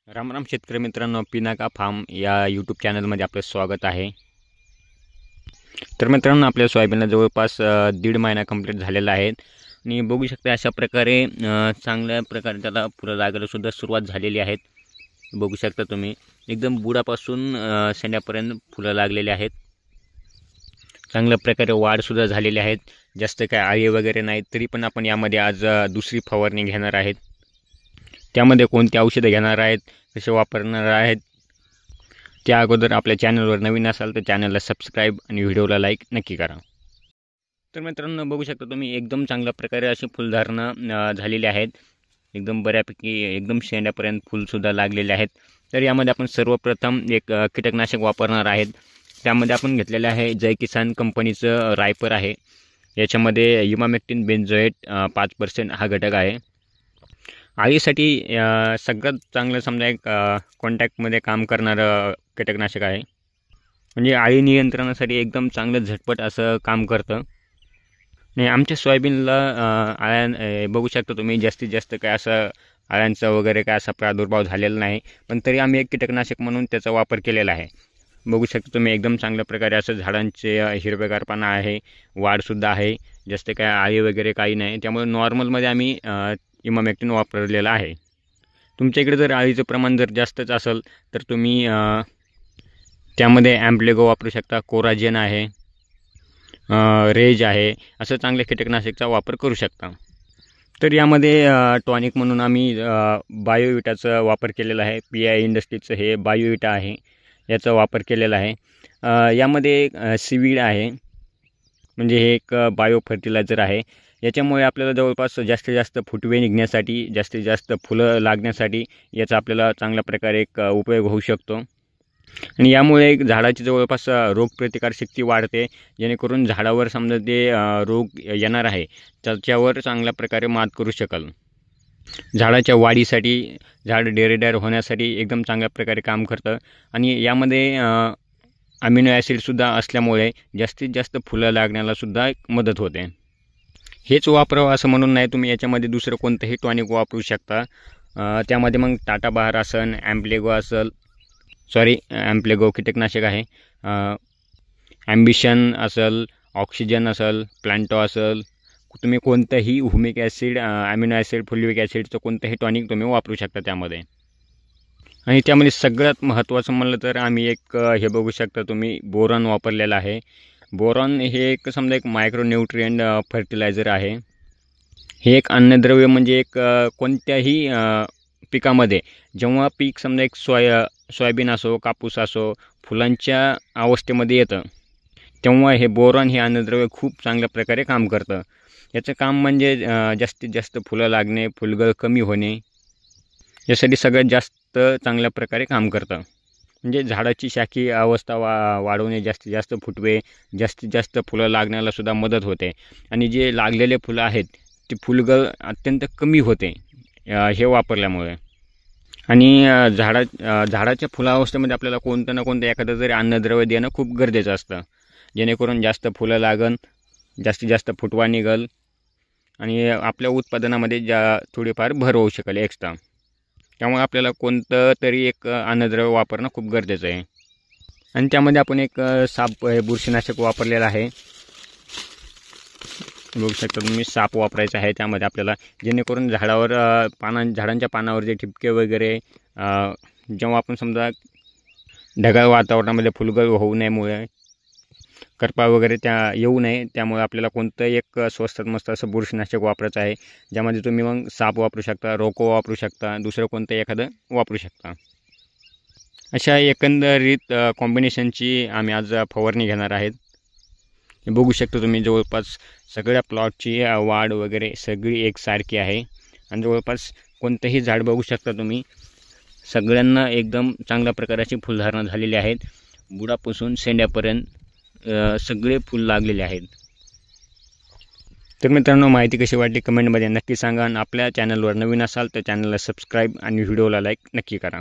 राम राम शेतकरी मित्रांनो, पिनाका फार्म या यूट्यूब चॅनलमध्ये आपलं स्वागत आहे। तर मित्रांनो, आपल्या सोयाबीनला जवळपास 1.5 महिना कंप्लीट झालेला आहे आणि बघू शकता अशा प्रकारे चांगल्या प्रकारे त्याला फुलं लागायला सुद्धा सुरुवात झालेली आहेत। बघू शकता तुम्ही एकदम बुडापासून शेंड्यापर्यंत फुलं लागलेली आहेत। चांगल्या प्रकारे वाढ सुद्धा झालेली आहेत। जास्त काय आळी वगैरे नाही, तरी पण आपण यामध्ये आज दुसरी फवारणी घेणार आहेत। त्यामध्ये कोणती औषधे घेणार आहेत, कसे वापरणार आहेत, त्या अगोदर आपल्या चॅनलवर नवीन असाल तर चॅनलला सबस्क्राईब आणि व्हिडिओला लाईक नक्की करा। तर मित्रांनो, बघू शकता तुम्ही एकदम चांगल्या प्रकारे अशी फुलधारणा झालेली आहेत। एकदम बऱ्यापैकी एकदम शेंड्यापर्यंत फुलसुद्धा लागलेले आहेत। तर यामध्ये आपण सर्वप्रथम एक कीटकनाशक वापरणार आहेत। त्यामध्ये आपण घेतलेले आहे जय किसान कंपनीचं रायपर आहे। याच्यामध्ये इमामेक्टिन बेंझोएट 5% हा घटक आहे। आळीसाठी सगळ्यात चांगलं समजा एक कॉन्टॅक्टमध्ये काम करणारं कीटकनाशक आहे। म्हणजे आळी नियंत्रणासाठी एकदम चांगलं झटपट असं काम करतं। आणि आमच्या सोयाबीनला आळ्या बघू शकता तुम्ही जास्तीत जास्त काय असं आळ्यांचा वगैरे काय असा प्रादुर्भाव झालेला नाही, पण तरी आम्ही एक कीटकनाशक म्हणून त्याचा वापर केलेला आहे। बघू शकता तुम्ही एकदम चांगल्या प्रकारे असं झाडांचे हिरवेगारपणा आहे, वाढसुद्धा आहे, जास्त काय आळी वगैरे काही नाही। त्यामुळे नॉर्मलमध्ये आम्ही इमामेक्टिन वापरलेला आहे। तुमच्या इकडे जर आळीचं प्रमाण जर जास्तच असेल तर तुम्ही त्यामध्ये ॲम्प्लेगो वापरू शकता, कोराजेन आहे, रेज आहे, असं चांगल्या कीटकनाशकचा वापर करू शकता। तर यामध्ये टॉनिक म्हणून आम्ही बायोविटाचा वापर केलेला आहे। PI इंडस्ट्रीजचं हे बायोविटा आहे, याचा वापर केलेला आहे। यामध्ये सीवीड आहे, म्हणजे हे एक बायो फर्टिलायझर आहे। याच्यामुळे आपल्याला जवळपास जास्तीत जास्त फुटवे निघण्यासाठी, जास्तीत जास्त फुलं लागण्यासाठी याचा आपल्याला चांगल्या प्रकारे एक उपयोग होऊ शकतो। आणि यामुळे झाडाची जवळपास रोगप्रतिकारशक्ती वाढते, जेणेकरून झाडावर समजा ते रोग येणार आहे त्याच्यावर चांगल्या प्रकारे मात करू शकेल। झाडाच्या वाढीसाठी, झाड डेरेदार होण्यासाठी एकदम चांगल्या प्रकारे काम करतं। आणि यामध्ये अमिनो ॲसिडसुद्धा असल्यामुळे जास्तीत जास्त फुलं लागण्यालासुद्धा मदत होते। हेच वापरावं असं म्हणून नाही, तुम्ही याच्यामध्ये दुसरं कोणतंही टॉनिक वापरू शकता। त्यामध्ये मग टाटा बहार असेल, ॲम्प्लेगो कीटकनाशक आहे, ॲम्बिशन असेल, ऑक्सिजन असेल, प्लांटो असेल, तुम्ही कोणतंही humic acid, amino acid, fulvic ॲसिडचं कोणतंही टॉनिक तुम्ही वापरू शकता त्यामध्ये। आणि त्यामध्ये सगळ्यात महत्त्वाचं म्हणलं तर आम्ही एक हे बघू शकता तुम्ही बोरॉन वापरलेलं आहे। बोरॉन हे एक समजा एक मायक्रोन्यूट्रिएंट फर्टिलायझर आहे। हे एक अन्नद्रव्य, म्हणजे एक कोणत्याही पिकामध्ये जेव्हा पीक समजा एक सोयाबीन असो, कापूस असो, फुलांच्या अवस्थेमध्ये येतं, तेव्हा हे बोरॉन हे अन्नद्रव्य खूप चांगल्या प्रकारे काम करतं। याचं काम म्हणजे जास्तीत जास्त फुलं लागणे, फुलगळ कमी होणे, यासाठी सगळ्यात जास्त चांगल्या प्रकारे काम करतं। म्हणजे झाडाची शाखीय अवस्था वाढवणे, जास्तीत जास्त फुटवे, जास्तीत जास्त फुलं लागण्यालासुद्धा मदत होते। आणि जे लागलेले फुलं आहेत ते फुलगळ अत्यंत कमी होते हे वापरल्यामुळे। आणि झाडाच्या फुलावस्थेमध्ये आपल्याला कोणतं ना कोणतं एखादं तरी अन्नद्रव्य देणं खूप गरजेचं असतं, जेणेकरून जास्त फुलं लागन, जास्तीत जास्त फुटवा निघल आणि आपल्या उत्पादनामध्ये थोडीफार भर होऊ शकेल एक्स्ट्रा। त्यामुळे आपल्याला कोणतं तरी एक अन्नद्रव्य वापरणं खूप गरजेचं आहे। आणि त्यामध्ये आपण एक बुरशीनाशक वापरलेलं आहे। बघू शकता तुम्ही, साप वापरायचा आहे त्यामध्ये आपल्याला, जेणेकरून झाडावर झाडांच्या पानावर जे ठिपके वगैरे जेव्हा आपण समजा ढगाळ वातावरणामध्ये फुलगळ होऊ नयेमुळे, करपा वगैरे येऊ नये, त्यामुळे आपल्याला कोणतं एक स्वस्तात मस्त असं बुरशीनाशक वापरायचं आहे, ज्यामध्ये तुम्ही मग साप वापरू शकता, रोको वापरू शकता, दुसरं कोणतं एखादं वापरू शकता। अशा एकंदरीत कॉम्बिनेशनची आम्ही आज फवारणी घेणार आहेत। बघू शकता तुम्ही जवळपास सगळ्या प्लॉटची वाढ वगैरे सगळी एकसारखी आहे। आणि जवळपास कोणतंही झाड बघू शकता तुम्ही, सगळ्यांना एकदम चांगल्या प्रकारची फुलधारणा झालेली आहेत। बुडापासून शेंड्यापर्यंत सगळे फुल लागलेले आहेत। तर मित्रांनो, माहिती कशी वाटली कमेंटमध्ये नक्की सांगा। आणि आपल्या चॅनलवर नवीन असाल तर चॅनलला सबस्क्राईब आणि व्हिडिओला लाईक नक्की करा।